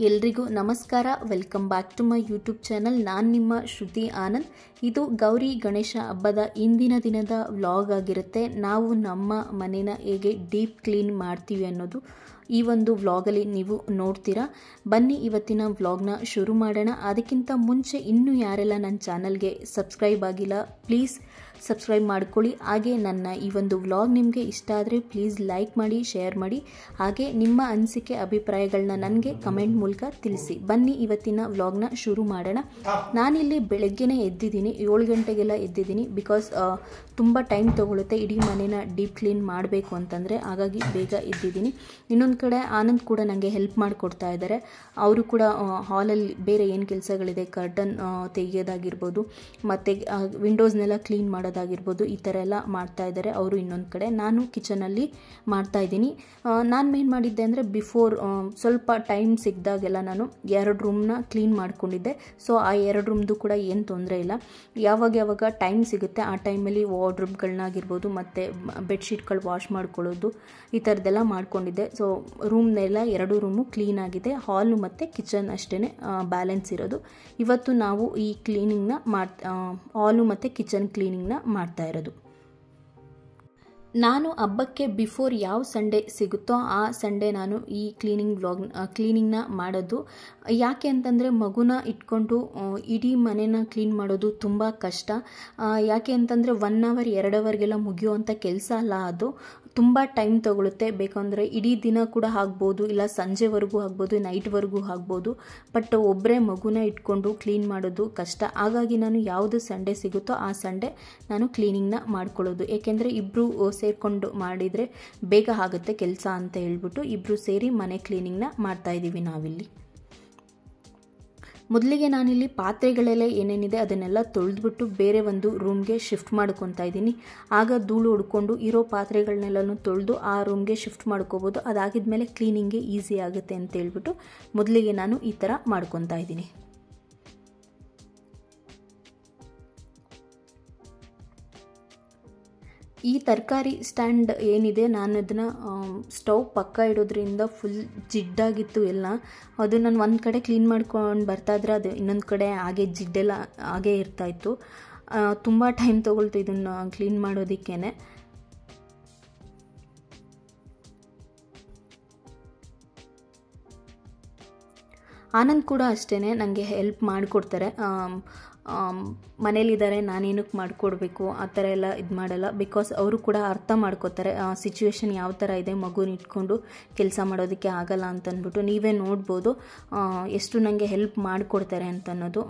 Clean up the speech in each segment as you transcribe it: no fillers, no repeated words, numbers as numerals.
ಎಲ್ರಿಗೂ ನಮಸ್ಕಾರ. Welcome back to my YouTube channel. ನಾನು ನಿಮ್ಮ ಶ್ರುತಿ ಆನಂದ್. ಇದು ಗೌರಿ ಗಣೇಶ ಹಬ್ಬದ ಇಂದಿನ ದಿನದ ವ್ಲಾಗ್ ಆಗಿರುತ್ತೆ. ನಾವು ನಮ್ಮ ಮನೇನ ಹೇಗೆ ಡೀಪ್ ಕ್ಲೀನ್ ಮಾಡ್ತೀವಿ ಅನ್ನೋದು ಈ ಒಂದು ವ್ಲಾಗಲ್ಲಿ ನೀವು ನೋಡ್ತೀರಾ. ಬನ್ನಿ ಇವತ್ತಿನ ವ್ಲಾಗ್ನ ಶುರು ಮಾಡೋಣ. ಅದಕ್ಕಿಂತ ಮುಂಚೆ ಇನ್ನೂ ಯಾರೆಲ್ಲ ನನ್ನ ಚಾನಲ್ಗೆ ಸಬ್ಸ್ಕ್ರೈಬ್ ಆಗಿಲ್ಲ ಪ್ಲೀಸ್ ಸಬ್ಸ್ಕ್ರೈಬ್ ಮಾಡ್ಕೊಳ್ಳಿ. ಹಾಗೆ ನನ್ನ ಈ ಒಂದು ವ್ಲಾಗ್ ನಿಮಗೆ ಇಷ್ಟ ಆದರೆ ಪ್ಲೀಸ್ ಲೈಕ್ ಮಾಡಿ, ಶೇರ್ ಮಾಡಿ. ಹಾಗೆ ನಿಮ್ಮ ಅನಿಸಿಕೆ ಅಭಿಪ್ರಾಯಗಳನ್ನ ನನಗೆ ಕಮೆಂಟ್ ಮೂಲಕ ತಿಳಿಸಿ. ಬನ್ನಿ ಇವತ್ತಿನ ವ್ಲಾಗ್ನ ಶುರು ಮಾಡೋಣ. ನಾನಿಲ್ಲಿ ಬೆಳಗ್ಗೆನೇ ಎದ್ದಿದ್ದೀನಿ, 7 ಗಂಟೆಗೆಲ್ಲ ಎದ್ದಿದ್ದೀನಿ. ಬಿಕಾಸ್ ತುಂಬ ಟೈಮ್ ತೊಗೊಳುತ್ತೆ ಇಡೀ ಮನೇನ ಡೀಪ್ ಕ್ಲೀನ್ ಮಾಡಬೇಕು ಅಂತಂದರೆ, ಹಾಗಾಗಿ ಬೇಗ ಎದ್ದಿದ್ದೀನಿ. ಇನ್ನೊಂದು ಕಡೆ ಆನಂದ್ ಕೂಡ ನನಗೆ ಹೆಲ್ಪ್ ಮಾಡಿಕೊಡ್ತಾ ಇದ್ದಾರೆ. ಅವರು ಕೂಡ ಹಾಲಲ್ಲಿ ಬೇರೆ ಏನು ಕೆಲಸಗಳಿದೆ, ಕರ್ಟನ್ ತೆಗೆಯೋದಾಗಿರ್ಬೋದು, ಮತ್ತು ವಿಂಡೋಸ್ನೆಲ್ಲ ಕ್ಲೀನ್ ಮಾಡೋದಾಗಿರ್ಬೋದು, ಈ ಥರ ಎಲ್ಲ ಮಾಡ್ತಾ ಇದ್ದಾರೆ ಅವರು ಇನ್ನೊಂದು ಕಡೆ. ನಾನು ಕಿಚನಲ್ಲಿ ಮಾಡ್ತಾ ಇದ್ದೀನಿ. ನಾನು ಏನು ಮಾಡಿದ್ದೆ ಅಂದರೆ ಬಿಫೋರ್ ಸ್ವಲ್ಪ ಟೈಮ್ ಸಿಕ್ಕಿದಾಗೆಲ್ಲ ನಾನು 2 ರೂಮ್ನ ಕ್ಲೀನ್ ಮಾಡ್ಕೊಂಡಿದ್ದೆ. ಸೊ ಆ 2 ರೂಮ್ದು ಕೂಡ ಏನು ತೊಂದರೆ ಇಲ್ಲ. ಯಾವಾಗ ಟೈಮ್ ಸಿಗುತ್ತೆ ಆ ಟೈಮಲ್ಲಿ ವಾರ್ಡ್ರೋಬ್ಗಳನ್ನಾಗಿರ್ಬೋದು ಮತ್ತು ಬೆಡ್ಶೀಟ್ಗಳು ವಾಶ್ ಮಾಡ್ಕೊಳ್ಳೋದು ಈ ಥರದ್ದೆಲ್ಲ ಮಾಡ್ಕೊಂಡಿದ್ದೆ. ಸೊ ರೂಮ್ನೆಲ್ಲ 2 ರೂಮು ಕ್ಲೀನ್ ಆಗಿದೆ. ಹಾಲು ಮತ್ತು ಕಿಚನ್ ಅಷ್ಟೇ ಬ್ಯಾಲೆನ್ಸ್ ಇರೋದು. ಇವತ್ತು ನಾವು ಈ ಕ್ಲೀನಿಂಗ್ನ ಹಾಲು ಮತ್ತು ಕಿಚನ್ ಕ್ಲೀನಿಂಗ್ನ ಮಾಡ್ತಾ ಇರೋದು. ನಾನು ಹಬ್ಬಕ್ಕೆ ಬಿಫೋರ್ ಯಾವ ಸಂಡೇ ಸಿಗುತ್ತೋ ಆ ಸಂಡೇ ನಾನು ಈ ಕ್ಲೀನಿಂಗ್ನ ಮಾಡೋದು. ಯಾಕೆ ಅಂತಂದರೆ ಮಗುನ ಇಟ್ಕೊಂಡು ಇಡೀ ಮನೇನ ಕ್ಲೀನ್ ಮಾಡೋದು ತುಂಬ ಕಷ್ಟ. ಯಾಕೆ ಅಂತಂದರೆ 1 ಅವರ್ 2 ಅವರ್ಗೆಲ್ಲ ಮುಗಿಯುವಂಥ ಕೆಲಸ ಅಲ್ಲ ಅದು. ತುಂಬ ಟೈಮ್ ತೊಗೊಳುತ್ತೆ. ಬೇಕಂದರೆ ಇಡೀ ದಿನ ಕೂಡ ಆಗ್ಬೋದು, ಇಲ್ಲ ಸಂಜೆವರೆಗೂ ಆಗ್ಬೋದು, ನೈಟ್ವರೆಗೂ ಆಗ್ಬೋದು. ಬಟ್ ಒಬ್ಬರೇ ಮಗುನ ಇಟ್ಕೊಂಡು ಕ್ಲೀನ್ ಮಾಡೋದು ಕಷ್ಟ. ಹಾಗಾಗಿ ನಾನು ಯಾವುದು ಸಂಡೇ ಸಿಗುತ್ತೋ ಆ ಸಂಡೇ ನಾನು ಕ್ಲೀನಿಂಗ್ನ ಮಾಡ್ಕೊಳ್ಳೋದು. ಏಕೆಂದರೆ ಇಬ್ಬರು ಸೇರಿಕೊಂಡು ಮಾಡಿದರೆ ಬೇಗ ಆಗುತ್ತೆ ಕೆಲಸ ಅಂತ ಹೇಳ್ಬಿಟ್ಟು ಇಬ್ಬರು ಸೇರಿ ಮನೆ ಕ್ಲೀನಿಂಗ್ನ ಮಾಡ್ತಾಯಿದ್ದೀವಿ ನಾವಿಲ್ಲಿ. ಮೊದಲಿಗೆ ನಾನಿಲ್ಲಿ ಪಾತ್ರೆಗಳೆಲ್ಲ ಏನೇನಿದೆ ಅದನ್ನೆಲ್ಲ ತೊಳೆದ್ಬಿಟ್ಟು ಬೇರೆ ಒಂದು ರೂಮ್ಗೆ ಶಿಫ್ಟ್ ಮಾಡ್ಕೊತಾ ಇದ್ದೀನಿ. ಆಗ ಧೂಳು ಹೊಡ್ಕೊಂಡು ಇರೋ ಪಾತ್ರೆಗಳನ್ನೆಲ್ಲನೂ ತೊಳೆದು ಆ ರೂಮ್ಗೆ ಶಿಫ್ಟ್ ಮಾಡ್ಕೋಬೋದು. ಅದಾಗಿದ್ಮೇಲೆ ಕ್ಲೀನಿಂಗ್ಗೆ ಈಸಿ ಆಗುತ್ತೆ ಅಂತ ಹೇಳ್ಬಿಟ್ಟು ಮೊದಲಿಗೆ ನಾನು ಈ ಥರ ಮಾಡ್ಕೊತಾ ಇದ್ದೀನಿ. ಈ ತರಕಾರಿ ಸ್ಟ್ಯಾಂಡ್ ಏನಿದೆ, ನಾನು ಅದನ್ನು ಸ್ಟವ್ ಪಕ್ಕ ಇಡೋದ್ರಿಂದ ಫುಲ್ ಜಿಡ್ಡಾಗಿತ್ತು ಎಲ್ಲ. ಅದು ನಾನು ಒಂದು ಕಡೆ ಕ್ಲೀನ್ ಮಾಡ್ಕೊಂಡು ಬರ್ತಾಯಿದ್ರೆ ಅದು ಇನ್ನೊಂದು ಕಡೆ ಹಾಗೆ ಜಿಡ್ಡೆಲ್ಲ ಹಾಗೇ ಇರ್ತಾಯಿತ್ತು. ತುಂಬ ಟೈಮ್ ತೊಗೊಳ್ತು ಇದನ್ನು ಕ್ಲೀನ್ ಮಾಡೋದಕ್ಕೇ. ಆನಂದ್ ಕೂಡ ಅಷ್ಟೇ ನನಗೆ ಹೆಲ್ಪ್ ಮಾಡಿಕೊಡ್ತಾರೆ. ಮನೇಲಿದ್ದಾರೆ, ನಾನೇನಕ್ಕೆ ಮಾಡಿಕೊಡ್ಬೇಕು ಆ ಥರ ಎಲ್ಲ ಇದು ಮಾಡಲ್ಲ. ಬಿಕಾಸ್ ಅವರು ಕೂಡ ಅರ್ಥ ಮಾಡ್ಕೋತಾರೆ ಸಿಚುವೇಶನ್ ಯಾವ ಥರ ಇದೆ, ಮಗುನ ಇಟ್ಕೊಂಡು ಕೆಲಸ ಮಾಡೋದಕ್ಕೆ ಆಗಲ್ಲ ಅಂತಂದ್ಬಿಟ್ಟು. ನೀವೇ ನೋಡ್ಬೋದು ಎಷ್ಟು ನನಗೆ ಹೆಲ್ಪ್ ಮಾಡಿಕೊಡ್ತಾರೆ ಅಂತ ಅನ್ನೋದು.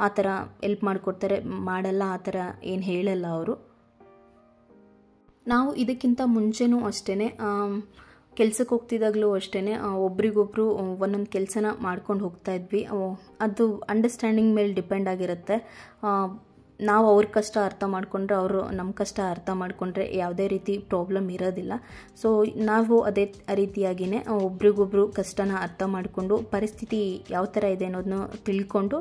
ಆ ಥರ ಹೆಲ್ಪ್ ಮಾಡಿಕೊಡ್ತಾರೆ, ಮಾಡಲ್ಲ ಆ ಥರ ಏನು ಹೇಳಲ್ಲ ಅವರು. ನಾವು ಇದಕ್ಕಿಂತ ಮುಂಚೆನೂ ಅಷ್ಟೇ ಕೆಲ್ಸಕ್ಕೆ ಹೋಗ್ತಿದ್ದಾಗಲೂ ಅಷ್ಟೇ ಒಬ್ರಿಗೊಬ್ರು ಒಂದೊಂದು ಕೆಲಸನ ಮಾಡ್ಕೊಂಡು ಹೋಗ್ತಾ ಇದ್ವಿ. ಅದು ಅಂಡರ್ಸ್ಟ್ಯಾಂಡಿಂಗ್ ಮೇಲೆ ಡಿಪೆಂಡ್ ಆಗಿರುತ್ತೆ. ನಾವು ಅವ್ರ ಕಷ್ಟ ಅರ್ಥ ಮಾಡಿಕೊಂಡ್ರೆ, ಅವರು ನಮ್ಮ ಕಷ್ಟ ಅರ್ಥ ಮಾಡಿಕೊಂಡ್ರೆ ಯಾವುದೇ ರೀತಿ ಪ್ರಾಬ್ಲಮ್ ಇರೋದಿಲ್ಲ. ಸೊ ನಾವು ಅದೇ ರೀತಿಯಾಗಿಯೇ ಒಬ್ರಿಗೊಬ್ರು ಕಷ್ಟನ ಅರ್ಥ ಮಾಡಿಕೊಂಡು ಪರಿಸ್ಥಿತಿ ಯಾವ ಥರ ಇದೆ ಅನ್ನೋದನ್ನ ತಿಳ್ಕೊಂಡು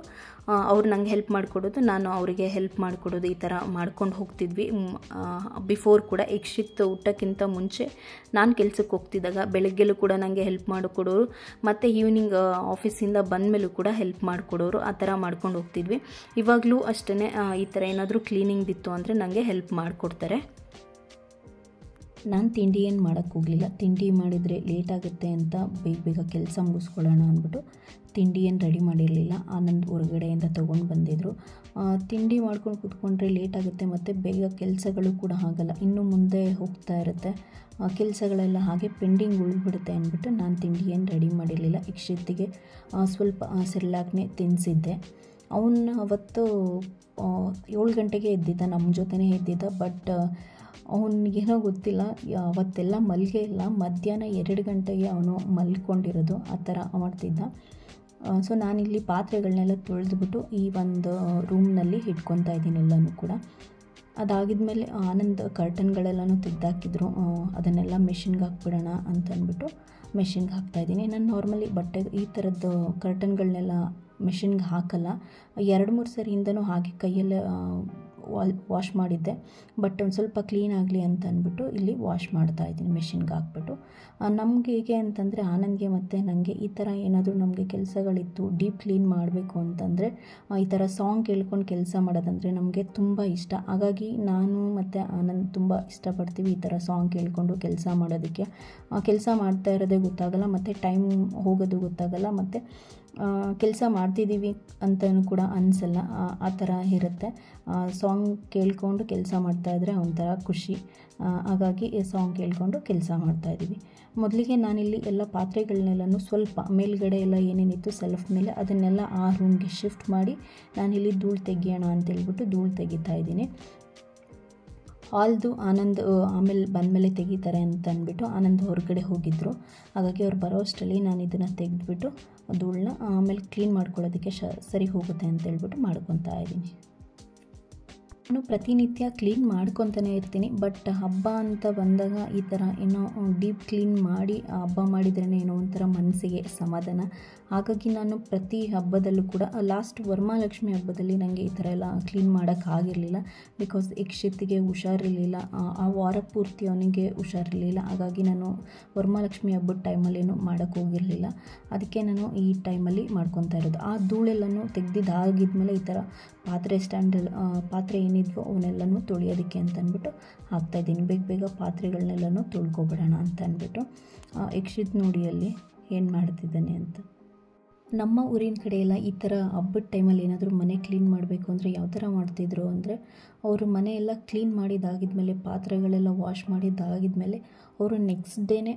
ಅವ್ರು ನಂಗೆ ಹೆಲ್ಪ್ ಮಾಡಿಕೊಡೋದು, ನಾನು ಅವರಿಗೆ ಹೆಲ್ಪ್ ಮಾಡಿಕೊಡೋದು, ಈ ಥರ ಮಾಡ್ಕೊಂಡು ಹೋಗ್ತಿದ್ವಿ ಬಿಫೋರ್ ಕೂಡ. ಯಕ್ಷಿತ್ ಊಟಕ್ಕಿಂತ ಮುಂಚೆ ನಾನು ಕೆಲ್ಸಕ್ಕೆ ಹೋಗ್ತಿದ್ದಾಗ ಬೆಳಗ್ಗೆಲೂ ಕೂಡ ನನಗೆ ಹೆಲ್ಪ್ ಮಾಡಿಕೊಡೋರು, ಮತ್ತು ಈವ್ನಿಂಗ್ ಆಫೀಸಿಂದ ಬಂದಮೇಲೂ ಕೂಡ ಹೆಲ್ಪ್ ಮಾಡಿಕೊಡೋರು. ಆ ಥರ ಮಾಡ್ಕೊಂಡು ಹೋಗ್ತಿದ್ವಿ. ಇವಾಗಲೂ ಅಷ್ಟೇ ಈ ಥರ ಏನಾದರೂ ಕ್ಲೀನಿಂಗ್ ಇತ್ತು ಅಂದರೆ ನನಗೆ ಹೆಲ್ಪ್ ಮಾಡಿಕೊಡ್ತಾರೆ. ನಾನು ತಿಂಡಿ ಏನು ಮಾಡೋಕ್ಕೆ ಹೋಗಲಿಲ್ಲ. ತಿಂಡಿ ಮಾಡಿದರೆ ಲೇಟ್ ಆಗುತ್ತೆ ಅಂತ ಬೇಗ ಕೆಲಸ ಮುಗಿಸ್ಕೊಳ್ಳೋಣ ಅಂದ್ಬಿಟ್ಟು ತಿಂಡಿ ಏನು ರೆಡಿ ಮಾಡಿರಲಿಲ್ಲ. ಆನಂದ್ ಹೊರಗಡೆಯಿಂದ ತೊಗೊಂಡು ಬಂದಿದ್ದರು. ತಿಂಡಿ ಮಾಡ್ಕೊಂಡು ಕೂತ್ಕೊಂಡ್ರೆ ಲೇಟ್ ಆಗುತ್ತೆ ಮತ್ತು ಬೇಗ ಕೆಲಸಗಳು ಕೂಡ ಆಗಲ್ಲ. ಇನ್ನು ಮುಂದೆ ಹೋಗ್ತಾ ಇರುತ್ತೆ, ಕೆಲಸಗಳೆಲ್ಲ ಹಾಗೆ ಪೆಂಡಿಂಗ್ ಉಳಿದ್ಬಿಡುತ್ತೆ ಅಂದ್ಬಿಟ್ಟು ನಾನು ತಿಂಡಿ ಏನು ರೆಡಿ ಮಾಡಿರಲಿಲ್ಲ. ಯಕ್ಷಿತ್ತಿಗೆ ಸ್ವಲ್ಪ ಸೆರ್ಲಾಕ್ನೇ ತಿನ್ನಿಸಿದ್ದೆ. ಅವನ್ನ ಅವತ್ತು 7 ಗಂಟೆಗೆ ಎದ್ದಿದ್ದ, ನಮ್ಮ ಜೊತೆನೇ ಎದ್ದಿದ್ದ. ಬಟ್ ಅವನಿಗೇನೋ ಗೊತ್ತಿಲ್ಲ, ಅವತ್ತೆಲ್ಲ ಮಲ್ಗೆ ಇಲ್ಲ. ಮಧ್ಯಾಹ್ನ 2 ಗಂಟೆಗೆ ಅವನು ಮಲ್ಕೊಂಡಿರೋದು, ಆ ಥರ ಮಾಡ್ತಿದ್ದ. ಸೊ ನಾನಿಲ್ಲಿ ಪಾತ್ರೆಗಳನ್ನೆಲ್ಲ ತೊಳೆದ್ಬಿಟ್ಟು ಈ ಒಂದು ರೂಮ್ನಲ್ಲಿ ಇಟ್ಕೊತಾ ಇದ್ದೀನಿ ಎಲ್ಲನೂ ಕೂಡ. ಅದಾಗಿದ್ಮೇಲೆ ಆನಂದ್ ಕರ್ಟನ್ಗಳೆಲ್ಲನೂ ತೆಗ್ದಾಕಿದ್ರು. ಅದನ್ನೆಲ್ಲ ಮೆಷಿನ್ಗೆ ಹಾಕ್ಬಿಡೋಣ ಅಂತಂದ್ಬಿಟ್ಟು ಮೆಷಿನ್ಗೆ ಹಾಕ್ತಾಯಿದ್ದೀನಿ. ನಾನು ನಾರ್ಮಲಿ ಬಟ್ಟೆ ಈ ಥರದ್ದು ಕರ್ಟನ್ಗಳನ್ನೆಲ್ಲ ಮೆಷಿನ್ಗೆ ಹಾಕಲ್ಲ. 2-3 ಸರಿಯಿಂದನೂ ಹಾಗೆ ಕೈಯಲ್ಲೇ ವಾಶ್ ಮಾಡಿದ್ದೆ. ಬಟ್ ಒಂದು ಸ್ವಲ್ಪ ಕ್ಲೀನ್ ಆಗಲಿ ಅಂತ ಅಂದ್ಬಿಟ್ಟು ಇಲ್ಲಿ ವಾಶ್ ಮಾಡ್ತಾಯಿದ್ದೀನಿ ಮೆಷಿನ್ಗೆ ಹಾಕ್ಬಿಟ್ಟು. ನಮಗೆ ಹೇಗೆ ಅಂತಂದರೆ ಆನಂದ್ಗೆ ಮತ್ತು ನನಗೆ ಈ ಥರ ಏನಾದರೂ ನಮಗೆ ಕೆಲಸಗಳಿತ್ತು ಡೀಪ್ ಕ್ಲೀನ್ ಮಾಡಬೇಕು ಅಂತಂದರೆ ಈ ಥರ ಸಾಂಗ್ ಕೇಳ್ಕೊಂಡು ಕೆಲಸ ಮಾಡೋದಂದರೆ ನಮಗೆ ತುಂಬ ಇಷ್ಟ. ಹಾಗಾಗಿ ನಾನು ಮತ್ತು ಆನಂದ್ ತುಂಬ ಇಷ್ಟಪಡ್ತೀವಿ ಈ ಥರ ಸಾಂಗ್ ಕೇಳಿಕೊಂಡು ಕೆಲಸ ಮಾಡೋದಕ್ಕೆ. ಕೆಲಸ ಮಾಡ್ತಾ ಇರೋದೇ ಗೊತ್ತಾಗಲ್ಲ ಮತ್ತು ಟೈಮ್ ಹೋಗೋದು ಗೊತ್ತಾಗಲ್ಲ ಮತ್ತು ಕೆಲಸ ಮಾಡ್ತಿದ್ದೀವಿ ಅಂತಲೂ ಕೂಡ ಅನಿಸಲ್ಲ. ಆ ಥರ ಇರುತ್ತೆ. ಸಾಂಗ್ ಕೇಳಿಕೊಂಡು ಕೆಲಸ ಮಾಡ್ತಾಯಿದ್ರೆ ಒಂಥರ ಖುಷಿ. ಹಾಗಾಗಿ ಸಾಂಗ್ ಕೇಳಿಕೊಂಡು ಕೆಲಸ ಮಾಡ್ತಾಯಿದ್ದೀವಿ. ಮೊದಲಿಗೆ ನಾನಿಲ್ಲಿ ಎಲ್ಲ ಪಾತ್ರೆಗಳನ್ನೆಲ್ಲನೂ ಸ್ವಲ್ಪ ಮೇಲ್ಗಡೆ ಎಲ್ಲ ಏನೇನಿತ್ತು ಸೆಲ್ಫ್ ಮೇಲೆ ಅದನ್ನೆಲ್ಲ ಆ ರೂಮ್ಗೆ ಶಿಫ್ಟ್ ಮಾಡಿ ನಾನಿಲ್ಲಿ ಧೂಳು ತೆಗಿಯೋಣ ಅಂತೇಳ್ಬಿಟ್ಟು ಧೂಳು ತೆಗಿತಾ ಇದ್ದೀನಿ. ಹಾಲ್ದು ಆನಂದ್ ಆಮೇಲೆ ಬಂದಮೇಲೆ ತೆಗಿತಾರೆ ಅಂತ ಅಂದ್ಬಿಟ್ಟು ಆನಂದ್ ಹೊರಗಡೆ ಹೋಗಿದ್ದರು. ಹಾಗಾಗಿ ಅವ್ರು ಬರೋ ಅಷ್ಟರಲ್ಲಿ ನಾನು ಇದನ್ನು ತೆಗೆದುಬಿಟ್ಟು ಧೂಳನ್ನ ಆಮೇಲೆ ಕ್ಲೀನ್ ಮಾಡ್ಕೊಳ್ಳೋದಕ್ಕೆ ಸರಿ ಹೋಗುತ್ತೆ ಅಂತೇಳ್ಬಿಟ್ಟು ಮಾಡ್ಕೊತಾ ಇದ್ದೀನಿ. ನಾನು ಪ್ರತಿನಿತ್ಯ ಕ್ಲೀನ್ ಮಾಡ್ಕೊತಾನೆ ಇರ್ತೀನಿ. ಬಟ್ ಹಬ್ಬ ಅಂತ ಬಂದಾಗ ಈ ಥರ ಏನೋ ಡೀಪ್ ಕ್ಲೀನ್ ಮಾಡಿ ಹಬ್ಬ ಮಾಡಿದ್ರೇ ಏನೋ ಒಂಥರ ಮನಸ್ಸಿಗೆ ಸಮಾಧಾನ. ಹಾಗಾಗಿ ನಾನು ಪ್ರತಿ ಹಬ್ಬದಲ್ಲೂ ಕೂಡ ಲಾಸ್ಟ್ ವರಮಹಾಲಕ್ಷ್ಮಿ ಹಬ್ಬದಲ್ಲಿ ನನಗೆ ಈ ಥರ ಎಲ್ಲ ಕ್ಲೀನ್ ಮಾಡೋಕ್ಕಾಗಿರಲಿಲ್ಲ. ಬಿಕಾಸ್ ಯಕ್ಷಿತ್ಗೆ ಹುಷಾರಿರಲಿಲ್ಲ, ಆ ವಾರ ಪೂರ್ತಿ ಅವನಿಗೆ ಹುಷಾರಿರಲಿಲ್ಲ. ಹಾಗಾಗಿ ನಾನು ವರಮಹಾಲಕ್ಷ್ಮಿ ಹಬ್ಬದ ಟೈಮಲ್ಲೇನು ಮಾಡೋಕ್ಕೆ ಹೋಗಿರಲಿಲ್ಲ. ಅದಕ್ಕೆ ನಾನು ಈ ಟೈಮಲ್ಲಿ ಮಾಡ್ಕೊತಾ ಇರೋದು. ಆ ಧೂಳೆಲ್ಲನೂ ತೆಗೆದಿದ್ದಾಗಿದ್ಮೇಲೆ ಈ ಥರ ಪಾತ್ರೆ ಸ್ಟ್ಯಾಂಡಲ್ಲಿ ಪಾತ್ರೆ ಏನಿದ್ವೋ ಅವನ್ನೆಲ್ಲನೂ ತೊಳೆಯೋದಕ್ಕೆ ಅಂತ ಅಂದ್ಬಿಟ್ಟು ಹಾಕ್ತಾಯಿದ್ದೀನಿ. ಬೇಗ ಪಾತ್ರೆಗಳನ್ನೆಲ್ಲನೂ ತೊಳ್ಕೊಬಿಡೋಣ ಅಂತ ಅಂದ್ಬಿಟ್ಟು. ಯಕ್ಷಿತ್ ನೋಡಿ ಅಲ್ಲಿ ಏನು ಮಾಡ್ತಿದ್ದಾನೆ ಅಂತ. ನಮ್ಮ ಊರಿನ ಕಡೆ ಎಲ್ಲ ಈ ಥರ ಹಬ್ಬದ ಟೈಮಲ್ಲಿ ಏನಾದರೂ ಮನೆ ಕ್ಲೀನ್ ಮಾಡಬೇಕು ಅಂದರೆ ಯಾವ ಥರ ಮಾಡ್ತಿದ್ರು ಅಂದರೆ ಅವರು ಮನೆಯೆಲ್ಲ ಕ್ಲೀನ್ ಮಾಡಿದ್ದಾಗಿದ್ಮೇಲೆ ಪಾತ್ರೆಗಳೆಲ್ಲ ವಾಶ್ ಮಾಡಿದ್ದಾಗಿದ್ಮೇಲೆ ಅವರು ನೆಕ್ಸ್ಟ್ ಡೇನೇ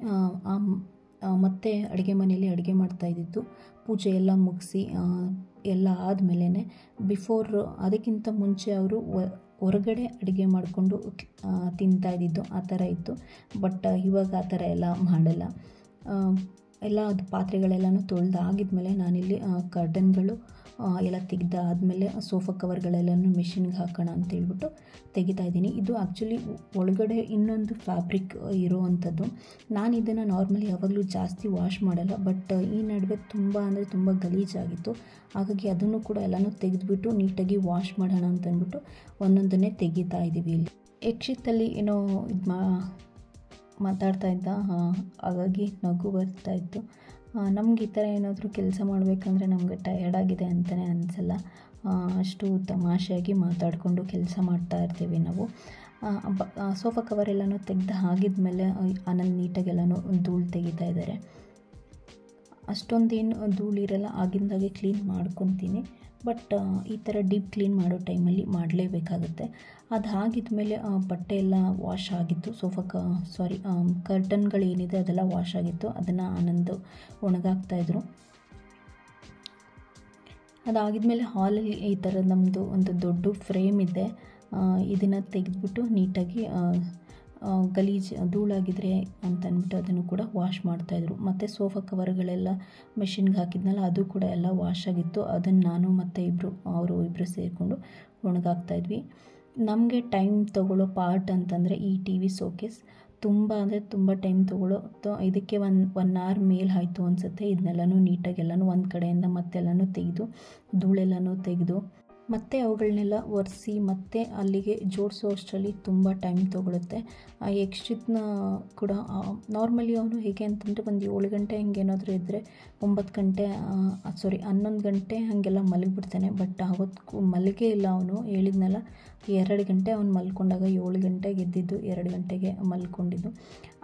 ಮತ್ತೆ ಅಡುಗೆ ಮನೆಯಲ್ಲಿ ಅಡುಗೆ ಮಾಡ್ತಾಯಿದ್ದಿದ್ದು. ಪೂಜೆ ಎಲ್ಲ ಮುಗಿಸಿ ಎಲ್ಲ ಆದಮೇಲೆ ಬಿಫೋರ್ ಅದಕ್ಕಿಂತ ಮುಂಚೆ ಅವರು ಹೊರಗಡೆ ಅಡುಗೆ ಮಾಡಿಕೊಂಡು ತಿಂತಾಯಿದ್ದಿದ್ದು ಆ ಥರ ಇತ್ತು. ಬಟ್ ಇವಾಗ ಆ ಥರ ಎಲ್ಲ ಮಾಡಲ್ಲ. ಎಲ್ಲ ಅದು ಪಾತ್ರೆಗಳೆಲ್ಲನೂ ತೊಳೆದಾಗಿದ್ಮೇಲೆ ನಾನಿಲ್ಲಿ ಕರ್ಟನ್ಗಳು ಎಲ್ಲ ತೆಗೆದಾದ್ಮೇಲೆ ಸೋಫಾ ಕವರ್ಗಳೆಲ್ಲನೂ ಮಿಷಿನ್ಗೆ ಹಾಕೋಣ ಅಂತೇಳ್ಬಿಟ್ಟು ತೆಗಿತಾ ಇದ್ದೀನಿ. ಇದು ಆ್ಯಕ್ಚುಲಿ ಒಳಗಡೆ ಇನ್ನೊಂದು ಫ್ಯಾಬ್ರಿಕ್ ಇರೋವಂಥದ್ದು. ನಾನು ಇದನ್ನು ನಾರ್ಮಲಿ ಯಾವಾಗಲೂ ಜಾಸ್ತಿ ವಾಶ್ ಮಾಡಲ್ಲ. ಬಟ್ ಈ ನಡುವೆ ತುಂಬ ಅಂದರೆ ತುಂಬ ಗಲೀಜಾಗಿತ್ತು. ಹಾಗಾಗಿ ಅದನ್ನು ಕೂಡ ಎಲ್ಲನೂ ತೆಗೆದುಬಿಟ್ಟು ನೀಟಾಗಿ ವಾಶ್ ಮಾಡೋಣ ಅಂತಂದ್ಬಿಟ್ಟು ಒಂದೊಂದನ್ನೇ ತೆಗಿತಾ ಇದ್ದೀವಿ. ಇಲ್ಲಿ ಯಕ್ಷಿತ್ತಲ್ಲಿ ಏನೋ ಇದು ಮಾತಾಡ್ತಾ ಇದ್ದ, ಹಾಗಾಗಿ ನಗು ಬರ್ತಾಯಿತ್ತು. ನಮ್ಗೆ ಈ ಥರ ಏನಾದರೂ ಕೆಲಸ ಮಾಡಬೇಕಂದ್ರೆ ನಮಗೆ ಟಯರ್ಡಾಗಿದೆ ಅಂತಲೇ ಅನಿಸಲ್ಲ. ಅಷ್ಟು ತಮಾಷೆಯಾಗಿ ಮಾತಾಡಿಕೊಂಡು ಕೆಲಸ ಮಾಡ್ತಾ ಇರ್ತೀವಿ ನಾವು. ಸೋಫಾ ಕವರೆಲ್ಲನೂ ತೆಗೆದು ಆಗಿದ್ಮೇಲೆ ಆನಂದ್ ನೀಟಾಗೆಲ್ಲನೂ ಧೂಳು ತೆಗಿತಾ ಇದ್ದಾರೆ. ಅಷ್ಟೊಂದೇನು ಧೂಳಿರಲ್ಲ, ಆಗಿಂದಾಗೆ ಕ್ಲೀನ್ ಮಾಡ್ಕೊತೀನಿ. ಬಟ್ ಈ ಥರ ಡೀಪ್ ಕ್ಲೀನ್ ಮಾಡೋ ಟೈಮಲ್ಲಿ ಮಾಡಲೇಬೇಕಾಗುತ್ತೆ. ಅದು ಆಗಿದ್ಮೇಲೆ ಬಟ್ಟೆ ಎಲ್ಲ ವಾಶ್ ಆಗಿತ್ತು. ಕರ್ಟನ್ಗಳೇನಿದೆ ಅದೆಲ್ಲ ವಾಶ್ ಆಗಿತ್ತು. ಅದನ್ನು ಆನಂದ್ ಒಣಗಾಕ್ತಾಯಿದ್ರು. ಅದಾಗಿದ್ಮೇಲೆ ಹಾಲಲ್ಲಿ ಈ ಥರ ನಮ್ಮದು ಒಂದು ದೊಡ್ಡ ಫ್ರೇಮ್ ಇದೆ. ಇದನ್ನು ತೆಗೆದುಬಿಟ್ಟು ನೀಟಾಗಿ ಗಲೀಜು ಧೂಳಾಗಿದ್ರೆ ಅಂತ ಅಂದ್ಬಿಟ್ಟು ಅದನ್ನು ಕೂಡ ವಾಶ್ ಮಾಡ್ತಾಯಿದ್ರು. ಮತ್ತು ಸೋಫಾ ಕವರ್ಗಳೆಲ್ಲ ಮೆಷಿನ್ಗೆ ಹಾಕಿದ್ನಲ್ಲ ಅದು ಕೂಡ ಎಲ್ಲ ವಾಶ್ ಆಗಿತ್ತು. ಅದನ್ನು ನಾನು ಮತ್ತು ಅವರು ಇಬ್ಬರು ಸೇರಿಕೊಂಡು ಒಣಗಾಕ್ತಾಯಿದ್ವಿ. ನಮಗೆ ಟೈಮ್ ತೊಗೊಳ್ಳೋ ಪಾರ್ಟ್ ಅಂತಂದರೆ ಈ ಟಿ ವಿ ಶೋಕೇಸ್ ತುಂಬ ಅಂದರೆ ತುಂಬ ಟೈಮ್ ತೊಗೊಳ್ಳೋ. ಇದಕ್ಕೆ ಒನ್ ಅವರ್ ಮೇಲೆ ಆಯಿತು ಅನಿಸುತ್ತೆ. ಇದನ್ನೆಲ್ಲನೂ ನೀಟಾಗಿ ಎಲ್ಲನೂ ಒಂದು ಕಡೆಯಿಂದ ಮತ್ತೆಲ್ಲನೂ ತೆಗೆದು ಧೂಳೆಲ್ಲನೂ ತೆಗೆದು ಮತ್ತು ಅವುಗಳನ್ನೆಲ್ಲ ಒರೆಸಿ ಮತ್ತೆ ಅಲ್ಲಿಗೆ ಜೋಡಿಸೋ ಅಷ್ಟರಲ್ಲಿ ತುಂಬ ಟೈಮ್ ತೊಗೊಳುತ್ತೆ. ಯಕ್ಷಿತ್ನ ಕೂಡ ನಾರ್ಮಲಿ ಅವನು ಹೇಗೆ ಅಂತಂದರೆ ಒಂದು 7 ಗಂಟೆ ಹಂಗೇನಾದರೂ ಇದ್ದರೆ 9 ಗಂಟೆ 11 ಗಂಟೆ ಹಾಗೆಲ್ಲ ಮಲಗಿಬಿಡ್ತಾನೆ. ಬಟ್ ಅವತ್ತು ಮಲಗೇ ಇಲ್ಲ. ಅವನು ಹೇಳಿದ್ನಲ್ಲ 2 ಗಂಟೆ ಅವ್ನು ಮಲ್ಕೊಂಡಾಗ 7 ಗಂಟೆಗೆ ಎದ್ದಿದ್ದು, 2 ಗಂಟೆಗೆ ಮಲ್ಕೊಂಡಿದ್ದು.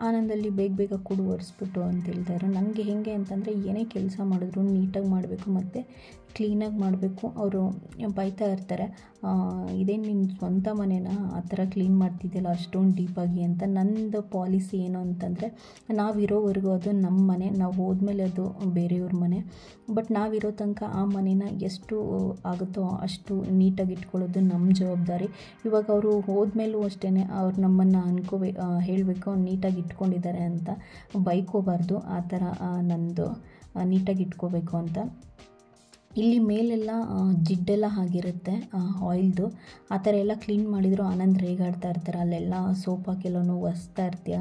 ಆನಂದಲ್ಲಿ ಬೇಗ ಕೂಡ ಒರೆಸ್ಬಿಟ್ಟು ಅಂತ ಹೇಳ್ತಾಯಿದ್ರು. ನನಗೆ ಹೇಗೆ ಅಂತಂದರೆ ಏನೇ ಕೆಲಸ ಮಾಡಿದ್ರು ನೀಟಾಗಿ ಮಾಡಬೇಕು ಮತ್ತು ಕ್ಲೀನಾಗಿ ಮಾಡಬೇಕು. ಅವರು ಬೈತಾ ಇರ್ತಾರೆ, ಇದೇನು ನಿನ್ನ ಸ್ವಂತ ಮನೇನ ಆ ಥರ ಕ್ಲೀನ್ ಮಾಡ್ತಿದ್ದೆಲ್ಲ ಅಷ್ಟೊಂದು ಡೀಪಾಗಿ ಅಂತ. ನನ್ನದು ಪಾಲಿಸಿ ಏನು ಅಂತಂದರೆ ನಾವಿರೋವರೆಗೂ ಅದು ನಮ್ಮ ಮನೆ, ನಾವು ಹೋದ್ಮೇಲೆ ಅದು ಬೇರೆಯವ್ರ ಮನೆ. ಬಟ್ ನಾವಿರೋ ತನಕ ಆ ಮನೇನ ಎಷ್ಟು ಆಗುತ್ತೋ ಅಷ್ಟು ನೀಟಾಗಿ ಇಟ್ಕೊಳ್ಳೋದು ನಮ್ಮ ಜವಾಬ್ದಾರಿ. ಇವಾಗ ಅವರು ಹೋದ್ಮೇಲೂ ಅಷ್ಟೇ ಅವ್ರು ನಮ್ಮನ್ನು ಹೇಳಬೇಕು ನೀಟಾಗಿ ಇಟ್ಕೊಂಡಿದ್ದಾರೆ ಅಂತ. ಬೈಕೋಬಾರ್ದು. ಆ ಥರ ನಂದು ನೀಟಾಗಿ ಇಟ್ಕೋಬೇಕು ಅಂತ. ಇಲ್ಲಿ ಮೇಲೆಲ್ಲ ಜಿಡ್ಡೆಲ್ಲ ಆಗಿರುತ್ತೆ ಆಯಿಲ್ದು. ಆ ಥರ ಎಲ್ಲ ಕ್ಲೀನ್ ಮಾಡಿದ್ರು ಆನಂದ್ ರೇಗಾಡ್ತಾ ಇರ್ತಾರೆ. ಅಲ್ಲೆಲ್ಲ ಸೋಪ್ ಹಾಕೆಲ್ಲನೂ ಒರೆಸ್ತಾ ಇರ್ತೀಯ,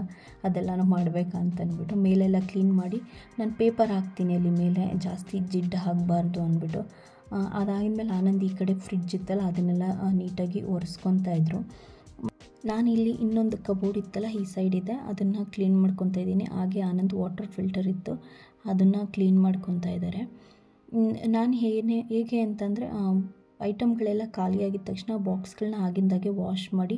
ಅದೆಲ್ಲನೂ ಮಾಡಬೇಕಂತಂದ್ಬಿಟ್ಟು ಮೇಲೆಲ್ಲ ಕ್ಲೀನ್ ಮಾಡಿ ನಾನು ಪೇಪರ್ ಹಾಕ್ತೀನಿ ಅಲ್ಲಿ ಮೇಲೆ, ಜಾಸ್ತಿ ಜಿಡ್ಡು ಆಗಬಾರ್ದು ಅಂದ್ಬಿಟ್ಟು. ಅದಾದಮೇಲೆ ಆನಂದ್ ಈ ಕಡೆ ಫ್ರಿಡ್ಜ್ ಇತ್ತಲ್ಲ ಅದನ್ನೆಲ್ಲ ನೀಟಾಗಿ ಒರೆಸ್ಕೊತಾ ಇದ್ರು. ನಾನಿಲ್ಲಿ ಇನ್ನೊಂದು ಕಬೋರ್ಡ್ ಇತ್ತಲ್ಲ ಈ ಸೈಡ್ ಇದೆ, ಅದನ್ನು ಕ್ಲೀನ್ ಮಾಡ್ಕೊತಾ ಇದ್ದೀನಿ. ಹಾಗೆ ಆನಂದ್ ವಾಟರ್ ಫಿಲ್ಟರ್ ಇತ್ತು, ಅದನ್ನು ಕ್ಲೀನ್ ಮಾಡ್ಕೊತಾ ಇದ್ದಾರೆ. ನಾನು ಹೇಗೆ ಅಂತಂದರೆ ಐಟಮ್ಗಳೆಲ್ಲ ಖಾಲಿಯಾಗಿದ್ದ ತಕ್ಷಣ ಬಾಕ್ಸ್ಗಳನ್ನ ಆಗಿಂದಾಗೆ ವಾಶ್ ಮಾಡಿ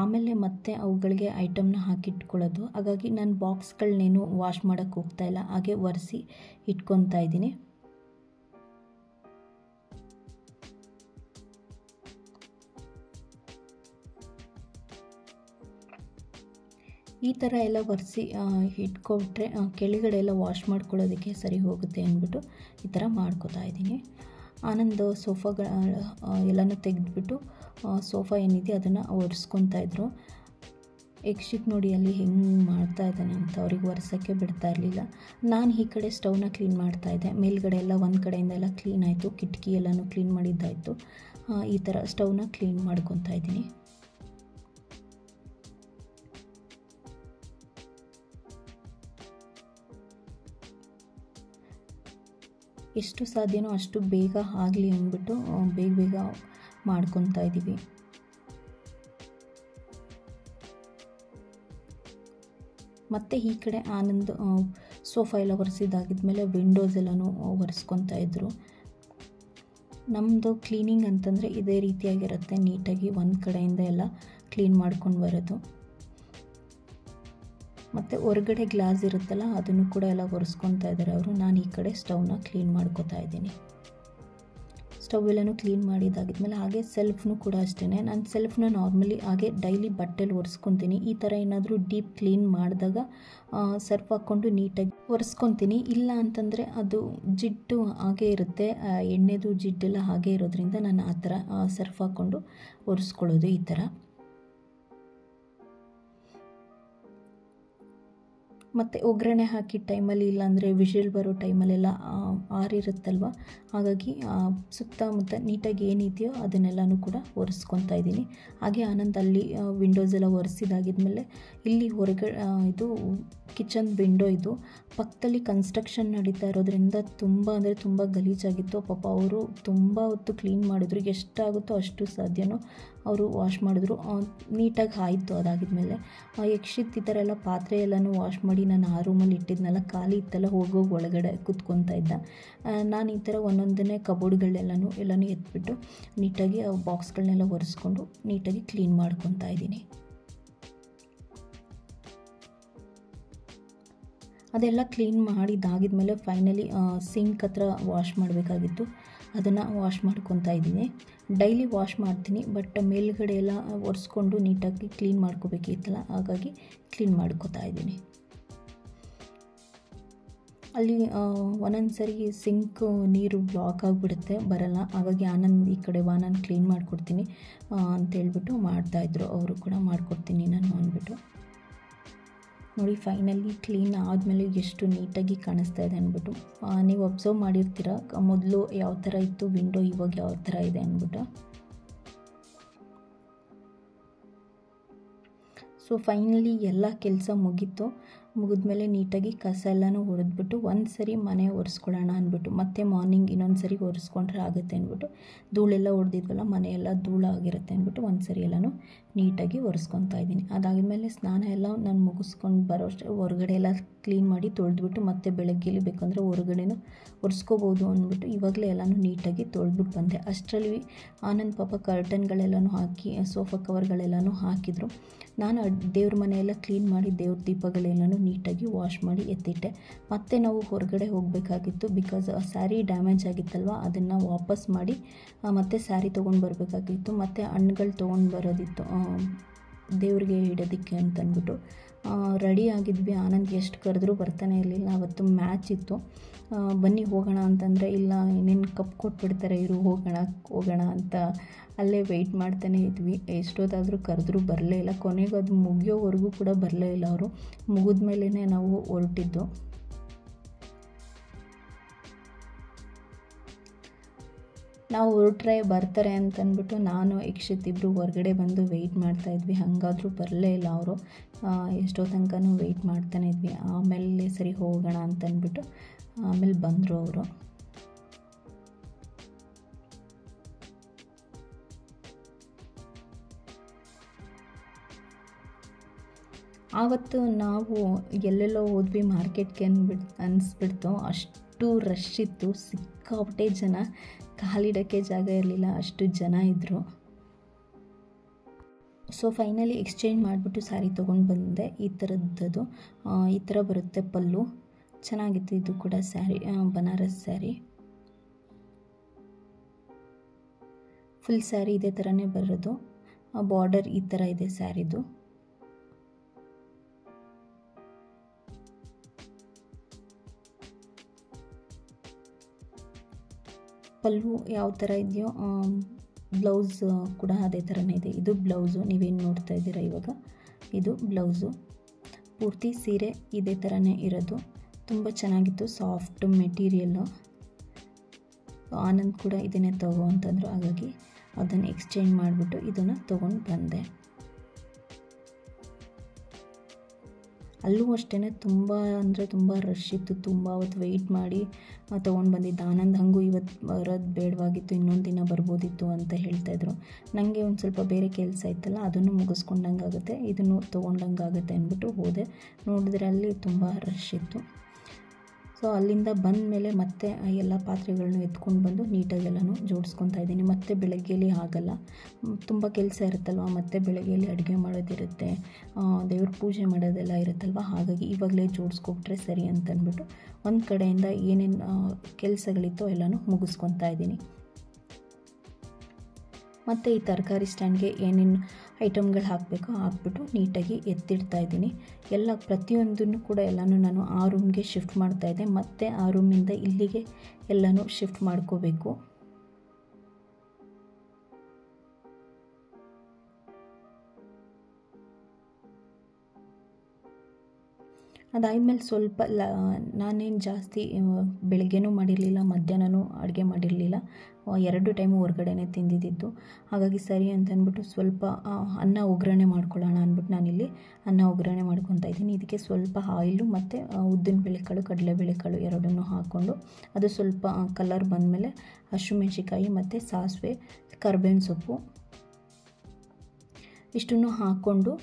ಆಮೇಲೆ ಮತ್ತೆ ಅವುಗಳಿಗೆ ಐಟಮ್ನ ಹಾಕಿಟ್ಕೊಳ್ಳೋದು. ಹಾಗಾಗಿ ನಾನು ಬಾಕ್ಸ್ಗಳನ್ನೇನು ವಾಶ್ ಮಾಡೋಕ್ಕೆ ಹೋಗ್ತಾಯಿಲ್ಲ, ಹಾಗೆ ಒರೆಸಿ ಇಟ್ಕೊತಾ ಇದ್ದೀನಿ. ಈ ಥರ ಎಲ್ಲ ಒರೆಸಿ ಇಟ್ಕೊಬಿಟ್ರೆ ಕೆಳಗಡೆ ಎಲ್ಲ ವಾಶ್ ಮಾಡ್ಕೊಳ್ಳೋದಕ್ಕೆ ಸರಿ ಹೋಗುತ್ತೆ ಅಂದ್ಬಿಟ್ಟು ಈ ಥರ ಮಾಡ್ಕೊತಾ ಇದ್ದೀನಿ. ಆನಂದ್ ಸೋಫಾಗಳ ಎಲ್ಲನೂ ತೆಗೆದುಬಿಟ್ಟು ಸೋಫಾ ಏನಿದೆ ಅದನ್ನು ಒರೆಸ್ಕೊತಾ ಇದ್ರು. ಯಕ್ಷಿತ್ ನೋಡಿ ಅಲ್ಲಿ ಹೆಂಗೆ ಮಾಡ್ತಾ ಇದ್ದಾನೆ ಅಂತ, ಅವ್ರಿಗೆ ಒರೆಸೋಕ್ಕೆ ಬಿಡ್ತಾ ಇರಲಿಲ್ಲ. ನಾನು ಈ ಕಡೆ ಸ್ಟವ್ನ ಕ್ಲೀನ್ ಮಾಡ್ತಾಯಿದ್ದೆ. ಮೇಲ್ಗಡೆ ಎಲ್ಲ ಒಂದು ಕಡೆಯಿಂದ ಎಲ್ಲ ಕ್ಲೀನ್ ಆಯಿತು, ಕಿಟಕಿ ಎಲ್ಲನೂ ಕ್ಲೀನ್ ಮಾಡಿದ್ದಾಯಿತು. ಈ ಥರ ಸ್ಟವ್ನ ಕ್ಲೀನ್ ಮಾಡ್ಕೊತಾ ಇದ್ದೀನಿ. ಎಷ್ಟು ಸಾಧ್ಯನೋ ಅಷ್ಟು ಬೇಗ ಆಗಲಿ ಅಂದ್ಬಿಟ್ಟು ಬೇಗ ಮಾಡ್ಕೊತಾ ಇದ್ದೀವಿ. ಮತ್ತು ಈ ಕಡೆ ಆನಂದ್ ಸೋಫಾ ಎಲ್ಲ ಒರೆಸಿದಾಗಿದ್ಮೇಲೆ ವಿಂಡೋಸ್ ಎಲ್ಲನೂ ಒರೆಸ್ಕೊತಾ ಇದ್ದರು. ನಮ್ಮದು ಕ್ಲೀನಿಂಗ್ ಅಂತಂದರೆ ಇದೇ ರೀತಿಯಾಗಿರುತ್ತೆ, ನೀಟಾಗಿ ಒಂದು ಕಡೆಯಿಂದ ಎಲ್ಲ ಕ್ಲೀನ್ ಮಾಡ್ಕೊಂಡು ಬರೋದು. ಮತ್ತು ಹೊರಗಡೆ ಗ್ಲಾಸ್ ಇರುತ್ತಲ್ಲ ಅದನ್ನು ಕೂಡ ಎಲ್ಲ ಒರೆಸ್ಕೊತಾ ಇದ್ದಾರೆ ಅವರು. ನಾನು ಈ ಕಡೆ ಸ್ಟವ್ನ ಕ್ಲೀನ್ ಮಾಡ್ಕೊತಾ ಇದ್ದೀನಿ. ಸ್ಟವ್ ಎಲ್ಲನೂ ಕ್ಲೀನ್ ಮಾಡಿದಾಗಿದ್ಮೇಲೆ ಹಾಗೆ ಸೆಲ್ಫ್ನು ಕೂಡ ಅಷ್ಟೇ. ನಾನು ಸೆಲ್ಫ್ನ ನಾರ್ಮಲಿ ಹಾಗೆ ಡೈಲಿ ಬಟ್ಟೆಲಿ ಒರೆಸ್ಕೊತೀನಿ. ಈ ಥರ ಏನಾದರೂ ಡೀಪ್ ಕ್ಲೀನ್ ಮಾಡಿದಾಗ ಸರ್ಫ್ ಹಾಕ್ಕೊಂಡು ನೀಟಾಗಿ ಒರೆಸ್ಕೊತೀನಿ. ಇಲ್ಲ ಅಂತಂದರೆ ಅದು ಜಿಡ್ಡು ಹಾಗೇ ಇರುತ್ತೆ, ಎಣ್ಣೆದು ಜಿಡ್ಡೆಲ್ಲ ಹಾಗೇ ಇರೋದ್ರಿಂದ ನಾನು ಆ ಥರ ಸರ್ಫ್ ಹಾಕ್ಕೊಂಡು ಒರೆಸ್ಕೊಳ್ಳೋದು ಈ ಥರ. ಮತ್ತು ಒಗ್ಗರಣೆ ಹಾಕಿದ ಟೈಮಲ್ಲಿ ಇಲ್ಲಾಂದರೆ ವಿಷಲ್ ಬರೋ ಟೈಮಲ್ಲೆಲ್ಲ ಆರಿರುತ್ತಲ್ವ, ಹಾಗಾಗಿ ಸುತ್ತಮುತ್ತ ನೀಟಾಗಿ ಏನಿದೆಯೋ ಅದನ್ನೆಲ್ಲನೂ ಕೂಡ ಒರೆಸ್ಕೊತಾ ಇದ್ದೀನಿ. ಹಾಗೆ ಆನಂದ್ ಅಲ್ಲಿ ವಿಂಡೋಸ್ ಎಲ್ಲ ಒರೆಸಿದಾಗಿದ್ಮೇಲೆ ಇಲ್ಲಿ ಹೊರಗಡೆ ಇದು ಕಿಚನ್ ವಿಂಡೋ ಇದು ಪಕ್ಕದಲ್ಲಿ ಕನ್ಸ್ಟ್ರಕ್ಷನ್ ನಡೀತಾ ಇರೋದ್ರಿಂದ ತುಂಬ ಅಂದರೆ ತುಂಬ ಗಲೀಜಾಗಿತ್ತು. ಪಾಪ ಅವರು ತುಂಬ ಹೊತ್ತು ಕ್ಲೀನ್ ಮಾಡಿದ್ರು, ಎಷ್ಟಾಗುತ್ತೋ ಅಷ್ಟು ಸಾಧ್ಯನೋ ಅವರು ವಾಶ್ ಮಾಡಿದ್ರು. ನೀಟಾಗಿ ಆಯಿತು. ಅದಾಗಿದ್ಮೇಲೆ ಯಕ್ಷಿತ್ ಈ ಥರ ಎಲ್ಲ ಪಾತ್ರೆ ಎಲ್ಲನೂ ವಾಶ್ ಮಾಡಿ ನಾನು ಆ ರೂಮಲ್ಲಿ ಇಟ್ಟಿದ್ನೆಲ್ಲ ಖಾಲಿ ಇತ್ತಲ್ಲ, ಹೋಗೋಗಿ ಒಳಗಡೆ ಕೂತ್ಕೊತಾ ಇದ್ದ. ನಾನು ಈ ಥರ ಒಂದೊಂದನ್ನೇ ಕಬೋರ್ಡ್ಗಳೆಲ್ಲನೂ ಎತ್ಬಿಟ್ಟು ನೀಟಾಗಿ ಆ ಬಾಕ್ಸ್ಗಳನ್ನೆಲ್ಲ ಒರೆಸ್ಕೊಂಡು ನೀಟಾಗಿ ಕ್ಲೀನ್ ಮಾಡ್ಕೊತಾ ಇದ್ದೀನಿ. ಅದೆಲ್ಲ ಕ್ಲೀನ್ ಮಾಡಿದಾಗಿದ್ಮೇಲೆ ಫೈನಲಿ ಸಿಂಕ್ ಹತ್ರ ವಾಶ್ ಮಾಡಬೇಕಾಗಿತ್ತು, ಅದನ್ನು ವಾಶ್ ಮಾಡ್ಕೊತಾ ಇದ್ದೀನಿ. ಡೈಲಿ ವಾಶ್ ಮಾಡ್ತೀನಿ, ಬಟ್ ಮೇಲ್ಗಡೆ ಎಲ್ಲ ಒರೆಸ್ಕೊಂಡು ನೀಟಾಗಿ ಕ್ಲೀನ್ ಮಾಡ್ಕೋಬೇಕಿತ್ತಲ್ಲ, ಹಾಗಾಗಿ ಕ್ಲೀನ್ ಮಾಡ್ಕೊತಾ ಇದ್ದೀನಿ. ಅಲ್ಲಿ ಒಂದೊಂದು ಸರಿ ಸಿಂಕ್ ನೀರು ಬ್ಲಾಕ್ ಆಗಿಬಿಡುತ್ತೆ, ಬರಲ್ಲ. ಹಾಗಾಗಿ ಆನಂದ್ ಈ ಕಡೆ ನಾನು ಕ್ಲೀನ್ ಮಾಡಿಕೊಡ್ತೀನಿ ಅಂತೇಳ್ಬಿಟ್ಟು ಮಾಡ್ತಾಯಿದ್ರು. ಅವರು ಕೂಡ ಮಾಡಿಕೊಡ್ತೀನಿ ನಾನು ಅಂದ್ಬಿಟ್ಟು. ನೋಡಿ ಫೈನಲಿ ಕ್ಲೀನ್ ಆದಮೇಲೆ ಎಷ್ಟು ನೀಟಾಗಿ ಕಾಣಿಸ್ತಾ ಇದೆ ಅಂದ್ಬಿಟ್ಟು. ನೀವು ಅಬ್ಸರ್ವ್ ಮಾಡಿರ್ತೀರ ಮೊದಲು ಯಾವ ಥರ ಇತ್ತು ವಿಂಡೋ, ಇವಾಗ ಯಾವ ಥರ ಇದೆ ಅಂದ್ಬಿಟ್ಟು. ಸೊ ಫೈನಲಿ ಎಲ್ಲ ಕೆಲಸ ಮುಗಿದ್ಮೇಲೆ ನೀಟಾಗಿ ಕಸ ಎಲ್ಲನೂ ಹೊಡೆದ್ಬಿಟ್ಟು ಒಂದು ಸರಿ ಮನೆ ಒರೆಸ್ಕೊಳ್ಳೋಣ ಅಂದ್ಬಿಟ್ಟು ಮತ್ತೆ ಮಾರ್ನಿಂಗ್ ಇನ್ನೊಂದು ಸರಿ ಒರೆಸ್ಕೊಂಡ್ರೆ ಆಗುತ್ತೆ ಅಂದ್ಬಿಟ್ಟು, ಧೂಳೆಲ್ಲ ಹೊಡೆದಿದ್ವಲ್ಲ ಮನೆಯೆಲ್ಲ ಧೂಳಾಗಿರುತ್ತೆ ಅಂದ್ಬಿಟ್ಟು ಒಂದು ಸರಿ ಎಲ್ಲನೂ ನೀಟಾಗಿ ಒರೆಸ್ಕೊತಾ ಇದ್ದೀನಿ. ಅದಾದಮೇಲೆ ಸ್ನಾನ ಎಲ್ಲ ನಾನು ಮುಗಿಸ್ಕೊಂಡು ಬರೋಷ್ಟು ಹೊರಗಡೆ ಎಲ್ಲ ಕ್ಲೀನ್ ಮಾಡಿ ತೊಳೆದ್ಬಿಟ್ಟು ಮತ್ತೆ ಬೆಳಗ್ಗೆಲಿ ಬೇಕಂದರೆ ಹೊರಗಡೆನೂ ಒರೆಸ್ಕೋಬೋದು ಅಂದ್ಬಿಟ್ಟು ಇವಾಗಲೇ ಎಲ್ಲನೂ ನೀಟಾಗಿ ತೊಳೆದ್ಬಿಟ್ಟು ಬಂದೆ. ಅಷ್ಟರಲ್ಲಿ ಆನಂದ್ ಪಾಪ ಕರ್ಟನ್ಗಳೆಲ್ಲನೂ ಹಾಕಿ ಸೋಫಾ ಕವರ್ಗಳೆಲ್ಲನೂ ಹಾಕಿದರು. ನಾನು ದೇವ್ರ ಮನೆಯೆಲ್ಲ ಕ್ಲೀನ್ ಮಾಡಿ ದೇವ್ರ ದೀಪಗಳೆಲ್ಲನೂ ನೀಟಾಗಿ ವಾಶ್ ಮಾಡಿ ಎತ್ತಿಟ್ಟೆ. ಮತ್ತೆ ನಾವು ಹೊರಗಡೆ ಹೋಗಬೇಕಾಗಿತ್ತು, ಬಿಕಾಸ್ ಸ್ಯಾರಿ ಡ್ಯಾಮೇಜ್ ಆಗಿತ್ತಲ್ವ, ಅದನ್ನು ವಾಪಸ್ ಮಾಡಿ ಮತ್ತೆ ಸ್ಯಾರಿ ತೊಗೊಂಡು ಬರಬೇಕಾಗಿತ್ತು. ಮತ್ತು ಹಣ್ಣುಗಳು ತೊಗೊಂಡು ಬರೋದಿತ್ತು ದೇವ್ರಿಗೆ ಇಡೋದಕ್ಕೆ ಅಂತಂದ್ಬಿಟ್ಟು ರೆಡಿ ಆಗಿದ್ವಿ. ಆನಂದ್ ಎಷ್ಟು ಕರೆದ್ರೂ ಬರ್ತಾನೆ ಇರಲಿಲ್ಲ. ಅವತ್ತು ಮ್ಯಾಚ್ ಇತ್ತು, ಬನ್ನಿ ಹೋಗೋಣ ಅಂತಂದರೆ ಇಲ್ಲ ಇನ್ನೇನು ಕಪ್ ಕೊಟ್ಬಿಡ್ತಾರೆ ಇರು ಹೋಗೋಣ ಅಂತ ಅಲ್ಲೇ ವೆಯ್ಟ್ ಮಾಡ್ತಾನೆ ಇದ್ವಿ. ಎಷ್ಟೊತ್ತಾದರೂ ಕರೆದ್ರೂ ಬರಲೇ ಇಲ್ಲ. ಕೊನೆಗೂ ಅದು ಮುಗಿಯೋವರೆಗೂ ಕೂಡ ಬರಲೇ ಇಲ್ಲ ಅವರು. ಮುಗಿದ ಮೇಲೇ ನಾವು ಹೊರಟಿದ್ದು. ನಾವು ಹೊರಟ್ರೆ ಬರ್ತಾರೆ ಅಂತಂದ್ಬಿಟ್ಟು ನಾನು ಯಕ್ಷಿತ್ ಇಬ್ಬರು ಹೊರಗಡೆ ಬಂದು ವೆಯ್ಟ್ ಮಾಡ್ತಾಯಿದ್ವಿ. ಹಾಗಾದರೂ ಬರಲೇ ಇಲ್ಲ ಅವರು. ಎಷ್ಟೋ ತನಕನೂ ವೆಯ್ಟ್ ಮಾಡ್ತಾನೆ ಇದ್ವಿ. ಆಮೇಲೆ ಸರಿ ಹೋಗೋಣ ಅಂತಂದ್ಬಿಟ್ಟು ಆಮೇಲೆ ಬಂದರು ಅವರು. ಆವತ್ತು ನಾವು ಎಲ್ಲೆಲ್ಲೋ ಹೋದ್ವಿ ಮಾರ್ಕೆಟ್ಗೆ ಅನಿಸ್ಬಿಡ್ತು. ಅಷ್ಟು ರಶ್ ಇತ್ತು, ಸಿಕ್ಕಾಪಟ್ಟೆ ಜನ, ಕಾಲಿಡೋಕ್ಕೆ ಜಾಗ ಇರಲಿಲ್ಲ, ಅಷ್ಟು ಜನ ಇದ್ದರು. ಸೊ ಫೈನಲಿ ಎಕ್ಸ್ಚೇಂಜ್ ಮಾಡಿಬಿಟ್ಟು ಸ್ಯಾರಿ ತೊಗೊಂಡು ಬಂದೆ. ಈ ಥರದ್ದು ಈ ಥರ ಬರುತ್ತೆ ಪಲ್ಲು, ಚೆನ್ನಾಗಿತ್ತು. ಇದು ಕೂಡ ಸ್ಯಾರಿ ಬನಾರಸ್ ಸ್ಯಾರಿ, ಫುಲ್ ಸ್ಯಾರಿ ಇದೇ ಥರನೇ ಬರೋದು. ಬಾರ್ಡರ್ ಈ ಥರ ಇದೆ ಸ್ಯಾರಿದು. ಪಲ್ಲು ಯಾವ ಥರ ಇದೆಯೋ ಬ್ಲೌಸ್ ಕೂಡ ಅದೇ ಥರನೇ ಇದೆ. ಇದು ಬ್ಲೌಸು, ನೀವೇನು ನೋಡ್ತಾ ಇದ್ದೀರಾ ಇವಾಗ, ಇದು ಬ್ಲೌಸು. ಪೂರ್ತಿ ಸೀರೆ ಇದೇ ಥರನೇ ಇರೋದು. ತುಂಬ ಚೆನ್ನಾಗಿತ್ತು, ಸಾಫ್ಟ್ ಮೆಟೀರಿಯಲ್ಲು. ಆನಂದ್ ಕೂಡ ಇದನ್ನೇ ತಗೋ ಅಂತಂದರು, ಹಾಗಾಗಿ ಅದನ್ನು ಎಕ್ಸ್ಚೇಂಜ್ ಮಾಡಿಬಿಟ್ಟು ಇದನ್ನು ತೊಗೊಂಡು ಬಂದೆ. ಅಲ್ಲೂ ಅಷ್ಟೇ ತುಂಬ ಅಂದರೆ ತುಂಬ ರಶ್ ಇತ್ತು. ತುಂಬ ಅವತ್ತು ವೆಯ್ಟ್ ಮಾಡಿ ತೊಗೊಂಡು ಬಂದಿದ್ದು. ಆನಂದ್ ಹಾಗೂ ಇವತ್ತು ಬರೋದು ಬೇಡವಾಗಿತ್ತು, ಇನ್ನೊಂದು ದಿನ ಬರ್ಬೋದಿತ್ತು ಅಂತ ಹೇಳ್ತಾಯಿದ್ರು. ನನಗೆ ಒಂದು ಸ್ವಲ್ಪ ಬೇರೆ ಕೆಲಸ ಇತ್ತಲ್ಲ, ಅದನ್ನು ಮುಗಿಸ್ಕೊಂಡಂಗೆ ಆಗುತ್ತೆ, ಇದನ್ನು ತೊಗೊಂಡಂಗೆ ಆಗುತ್ತೆ ಅಂದ್ಬಿಟ್ಟು ಹೋದೆ. ನೋಡಿದ್ರೆ ಅಲ್ಲಿ ತುಂಬ ರಶ್ ಇತ್ತು. ಸೊ ಅಲ್ಲಿಂದ ಬಂದ ಮೇಲೆ ಮತ್ತೆ ಎಲ್ಲ ಪಾತ್ರೆಗಳನ್ನೂ ಎತ್ಕೊಂಡು ಬಂದು ನೀಟಾಗೆಲ್ಲನೂ ಜೋಡಿಸ್ಕೊತಾ ಇದ್ದೀನಿ. ಮತ್ತೆ ಬೆಳಗ್ಗೆಯಲ್ಲಿ ಆಗಲ್ಲ, ತುಂಬ ಕೆಲಸ ಇರುತ್ತಲ್ವ, ಮತ್ತು ಬೆಳಗ್ಗೆಯಲ್ಲಿ ಅಡುಗೆ ಮಾಡೋದಿರುತ್ತೆ, ದೇವ್ರ ಪೂಜೆ ಮಾಡೋದೆಲ್ಲ ಇರುತ್ತಲ್ವ, ಹಾಗಾಗಿ ಇವಾಗಲೇ ಜೋಡಿಸ್ಕೊಬಿಟ್ರೆ ಸರಿ ಅಂತಂದ್ಬಿಟ್ಟು ಒಂದು ಕಡೆಯಿಂದ ಏನೇನು ಕೆಲಸಗಳಿತ್ತೋ ಎಲ್ಲನೂ ಮುಗಿಸ್ಕೊತಾ ಇದ್ದೀನಿ. ಮತ್ತು ಈ ತರಕಾರಿ ಸ್ಟ್ಯಾಂಡ್ಗೆ ಏನೇನು ಐಟಮ್ಗಳು ಹಾಕಬೇಕೋ ಹಾಕ್ಬಿಟ್ಟು ನೀಟಾಗಿ ಎತ್ತಿಡ್ತಾ ಇದ್ದೀನಿ. ಎಲ್ಲ ಪ್ರತಿಯೊಂದನ್ನು ಕೂಡ ಎಲ್ಲನೂ ನಾನು ಆ ರೂಮ್ಗೆ ಶಿಫ್ಟ್ ಮಾಡ್ತಾಯಿದ್ದೆ, ಮತ್ತು ಆ ರೂಮಿಂದ ಇಲ್ಲಿಗೆ ಎಲ್ಲನೂ ಶಿಫ್ಟ್ ಮಾಡ್ಕೋಬೇಕು. ಅದಾದಮೇಲೆ ಸ್ವಲ್ಪ ನಾನೇನು ಜಾಸ್ತಿ ಬೆಳಗ್ಗೆನೂ ಮಾಡಿರಲಿಲ್ಲ, ಮಧ್ಯಾಹ್ನನೂ ಅಡುಗೆ ಮಾಡಿರಲಿಲ್ಲ, 2 ಟೈಮು ಹೊರಗಡೆನೇ ತಿಂದಿದ್ದು. ಹಾಗಾಗಿ ಸರಿ ಅಂತಂದ್ಬಿಟ್ಟು ಸ್ವಲ್ಪ ಅನ್ನ ಒಗ್ಗರಣೆ ಮಾಡ್ಕೊಳ್ಳೋಣ ಅಂದ್ಬಿಟ್ಟು ನಾನಿಲ್ಲಿ ಅನ್ನ ಒಗ್ಗರಣೆ ಮಾಡ್ಕೊತಾ ಇದ್ದೀನಿ. ಇದಕ್ಕೆ ಸ್ವಲ್ಪ ಆಯಿಲು ಮತ್ತು ಉದ್ದಿನ ಬೇಳೆಕಾಳು, ಕಡಲೆಬೇಳೆಕಾಳು ಎರಡನ್ನೂ ಹಾಕ್ಕೊಂಡು ಅದು ಸ್ವಲ್ಪ ಕಲರ್ ಬಂದಮೇಲೆ ಹಸಿಮೆಣ್ಸಿಕಾಯಿ ಮತ್ತು ಸಾಸಿವೆ, ಕರಿಬೇವಿನ ಸೊಪ್ಪು ಇಷ್ಟನ್ನು ಹಾಕ್ಕೊಂಡು,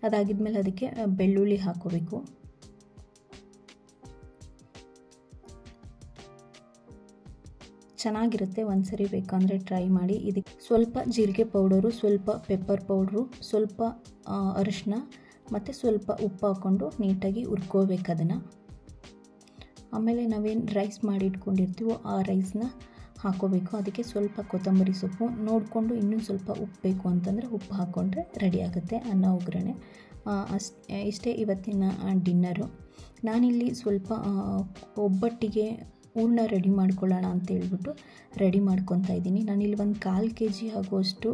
ಅದಾಗಿದ್ಮೇಲೆ ಅದಕ್ಕೆ ಬೆಳ್ಳುಳ್ಳಿ ಹಾಕ್ಕೋಬೇಕು. ಚೆನ್ನಾಗಿರುತ್ತೆ, ಒಂದ್ಸರಿ ಬೇಕಂದರೆ ಟ್ರೈ ಮಾಡಿ. ಇದಕ್ಕೆ ಸ್ವಲ್ಪ ಜೀರಿಗೆ ಪೌಡರು, ಸ್ವಲ್ಪ ಪೆಪ್ಪರ್ ಪೌಡ್ರು, ಸ್ವಲ್ಪ ಅರಿಶಿನ ಮತ್ತು ಸ್ವಲ್ಪ ಉಪ್ಪು ಹಾಕ್ಕೊಂಡು ನೀಟಾಗಿ ಹುರ್ಕೋಬೇಕು ಅದನ್ನು. ಆಮೇಲೆ ನಾವೇನು ರೈಸ್ ಮಾಡಿ ಇಟ್ಕೊಂಡಿರ್ತೀವೋ ಆ ರೈಸ್ನ ಹಾಕ್ಕೋಬೇಕು. ಅದಕ್ಕೆ ಸ್ವಲ್ಪ ಕೊತ್ತಂಬರಿ ಸೊಪ್ಪು ನೋಡಿಕೊಂಡು, ಇನ್ನೂ ಸ್ವಲ್ಪ ಉಪ್ಪು ಬೇಕು ಅಂತಂದರೆ ಉಪ್ಪು ಹಾಕ್ಕೊಂಡ್ರೆ ರೆಡಿ ಆಗುತ್ತೆ ಅನ್ನ ಒಗ್ಗರಣೆ. ಇಷ್ಟೇ ಇವತ್ತಿನ ಡಿನ್ನರು. ನಾನಿಲ್ಲಿ ಸ್ವಲ್ಪ ಒಬ್ಬಟ್ಟಿಗೆ ಹೂರಣ ರೆಡಿ ಮಾಡ್ಕೊಳ್ಳೋಣ ಅಂತ ಹೇಳ್ಬಿಟ್ಟು ರೆಡಿ ಮಾಡ್ಕೊತಾ ಇದ್ದೀನಿ. ನಾನಿಲ್ಲಿ ಒಂದು 1/4 kg ಆಗುವಷ್ಟು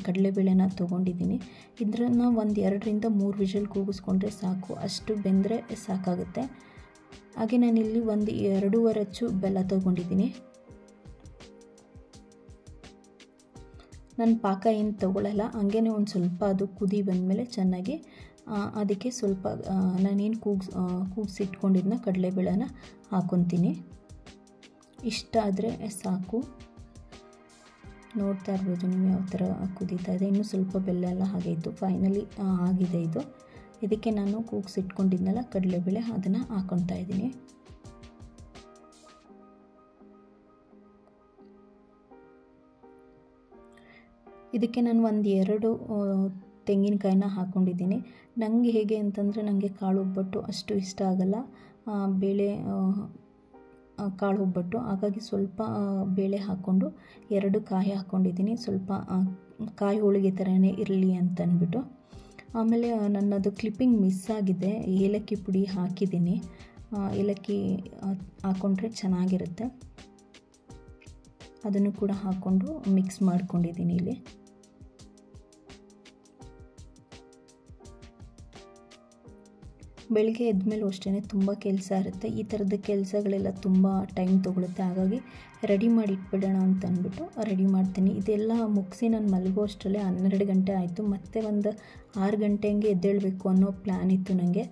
ಕಡಲೆಬೇಳೆನ ತೊಗೊಂಡಿದ್ದೀನಿ. ಇದನ್ನು ಒಂದು 2ರಿಂದ 3 ವಿಷಲ್ ಕೂಗಿಸ್ಕೊಂಡ್ರೆ ಸಾಕು, ಅಷ್ಟು ಬೆಂದರೆ ಸಾಕಾಗುತ್ತೆ. ಹಾಗೆ ನಾನಿಲ್ಲಿ ಒಂದು 2.5 ಅಚ್ಚು ಬೆಲ್ಲ ತೊಗೊಂಡಿದ್ದೀನಿ. ನಾನು ಪಾಕ ಏನು ತೊಗೊಳ್ಳಲ್ಲ, ಹಂಗೇ ಒಂದು ಸ್ವಲ್ಪ ಅದು ಕುದಿ ಬಂದಮೇಲೆ ಚೆನ್ನಾಗಿ ಅದಕ್ಕೆ ಸ್ವಲ್ಪ ನಾನೇನು ಕೂಗಿಸಿಟ್ಕೊಂಡಿದ್ದನ್ನ ಕಡಲೆಬೇಳೆನ ಹಾಕ್ಕೊತೀನಿ. ಇಷ್ಟ ಆದರೆ ಸಾಕು. ನೋಡ್ತಾ ಇರ್ಬೋದು ನೀವು ಯಾವ ಥರ ಕುದೀತಾ ಇದೆ. ಇನ್ನೂ ಸ್ವಲ್ಪ ಬೆಲ್ಲ ಎಲ್ಲ ಹಾಗೆ ಇತ್ತು. ಫೈನಲಿ ಆಗಿದೆ ಇದು. ಇದಕ್ಕೆ ನಾನು ಕೂಗಿಸಿಟ್ಕೊಂಡಿದ್ನಲ್ಲ ಕಡಲೆಬೇಳೆ, ಅದನ್ನು ಹಾಕ್ಕೊತಾ ಇದ್ದೀನಿ. ಇದಕ್ಕೆ ನಾನು 1-2 ತೆಂಗಿನಕಾಯಿನ ಹಾಕ್ಕೊಂಡಿದ್ದೀನಿ. ನನಗೆ ಹೇಗೆ ಅಂತಂದರೆ, ನನಗೆ ಕಾಳು ಒಬ್ಬಟ್ಟು ಅಷ್ಟು ಇಷ್ಟ ಆಗಲ್ಲ, ಬೇಳೆ ಕಾಳು ಒಬ್ಬಟ್ಟು. ಹಾಗಾಗಿ ಸ್ವಲ್ಪ ಬೇಳೆ ಹಾಕ್ಕೊಂಡು 2 ಕಾಯಿ ಹಾಕ್ಕೊಂಡಿದ್ದೀನಿ, ಸ್ವಲ್ಪ ಕಾಯಿ ಹೋಳಿಗೆ ಥರನೇ ಇರಲಿ ಅಂತಂದ್ಬಿಟ್ಟು. ಆಮೇಲೆ ನನ್ನದು ಕ್ಲಿಪ್ಪಿಂಗ್ ಮಿಸ್ ಆಗಿದೆ, ಏಲಕ್ಕಿ ಪುಡಿ ಹಾಕಿದ್ದೀನಿ. ಏಲಕ್ಕಿ ಹಾಕ್ಕೊಂಡ್ರೆ ಚೆನ್ನಾಗಿರುತ್ತೆ. ಅದನ್ನು ಕೂಡ ಹಾಕ್ಕೊಂಡು ಮಿಕ್ಸ್ ಮಾಡ್ಕೊಂಡಿದ್ದೀನಿ ಇಲ್ಲಿ. ಬೆಳಗ್ಗೆ ಎದ್ಮೇಲೆ ಅಷ್ಟೇ ತುಂಬ ಕೆಲಸ ಇರುತ್ತೆ. ಈ ಥರದ ಕೆಲಸಗಳೆಲ್ಲ ತುಂಬ ಟೈಮ್ ತೊಗೊಳುತ್ತೆ. ಹಾಗಾಗಿ ರೆಡಿ ಮಾಡಿ ಇಟ್ಬಿಡೋಣ ಅಂತ ಅಂದ್ಬಿಟ್ಟು ರೆಡಿ ಮಾಡ್ತೀನಿ. ಇದೆಲ್ಲ ಮುಗಿಸಿ ನಾನು ಮಲಗೋ ಅಷ್ಟರಲ್ಲೇ 12 ಗಂಟೆ ಆಯಿತು. ಮತ್ತೆ ಒಂದು 6 ಗಂಟೆ ಹಂಗೆ ಎದ್ದೇಳಬೇಕು ಅನ್ನೋ ಪ್ಲ್ಯಾನ್ ಇತ್ತು ನನಗೆ.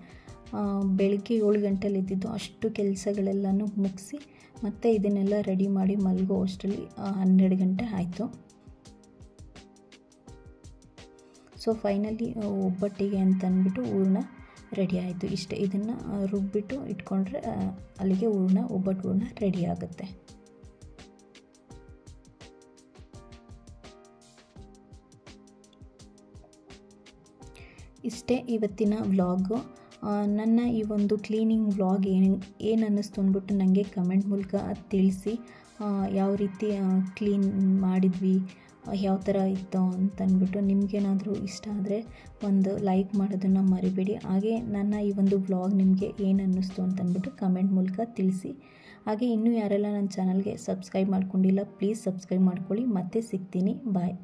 ಬೆಳಗ್ಗೆ 7 ಗಂಟೆಲಿ ಎದ್ದಿದ್ದು. ಅಷ್ಟು ಕೆಲಸಗಳೆಲ್ಲನೂ ಮುಗಿಸಿ ಮತ್ತೆ ಇದನ್ನೆಲ್ಲ ರೆಡಿ ಮಾಡಿ ಮಲಗೋ ಅಷ್ಟರಲ್ಲಿ 12 ಗಂಟೆ ಆಯಿತು. ಸೊ ಫೈನಲಿ ಒಬ್ಬಟ್ಟಿಗೆ ಅಂತಂದ್ಬಿಟ್ಟು ಹೂರಣ ರೆಡಿ ಆಯಿತು. ಇಷ್ಟೇ, ಇದನ್ನು ರುಬ್ಬಿಟ್ಟು ಇಟ್ಕೊಂಡ್ರೆ ಅಲ್ಲಿಗೆ ಒಬ್ಬಟ್ಟು ಹೂರ್ಣ ರೆಡಿ ಆಗುತ್ತೆ. ಇಷ್ಟೇ ಇವತ್ತಿನ ವ್ಲಾಗು. ನನ್ನ ಈ ಒಂದು ಕ್ಲೀನಿಂಗ್ ವ್ಲಾಗ್ ಏನು ಅನ್ನಿಸ್ತು ಅಂದ್ಬಿಟ್ಟು ನನಗೆ ಕಮೆಂಟ್ ಮೂಲಕ ತಿಳಿಸಿ. ಯಾವ ರೀತಿ ಕ್ಲೀನ್ ಮಾಡಿದ್ವಿ, ಯಾವ ಥರ ಇತ್ತು ಅಂತಂದ್ಬಿಟ್ಟು. ನಿಮಗೇನಾದರೂ ಇಷ್ಟ ಆದರೆ ಒಂದು ಲೈಕ್ ಮಾಡೋದನ್ನು ಮರಿಬೇಡಿ. ಹಾಗೆ ನನ್ನ ಈ ಒಂದು ವ್ಲಾಗ್ ನಿಮಗೆ ಏನು ಅನ್ನಿಸ್ತು ಅಂತಂದ್ಬಿಟ್ಟು ಕಮೆಂಟ್ ಮೂಲಕ ತಿಳಿಸಿ. ಹಾಗೆ ಇನ್ನೂ ಯಾರೆಲ್ಲ ನನ್ನ ಚಾನಲ್ಗೆ ಸಬ್ಸ್ಕ್ರೈಬ್ ಮಾಡ್ಕೊಂಡಿಲ್ಲ, ಪ್ಲೀಸ್ ಸಬ್ಸ್ಕ್ರೈಬ್ ಮಾಡ್ಕೊಳ್ಳಿ. ಮತ್ತೆ ಸಿಗ್ತೀನಿ, ಬಾಯ್.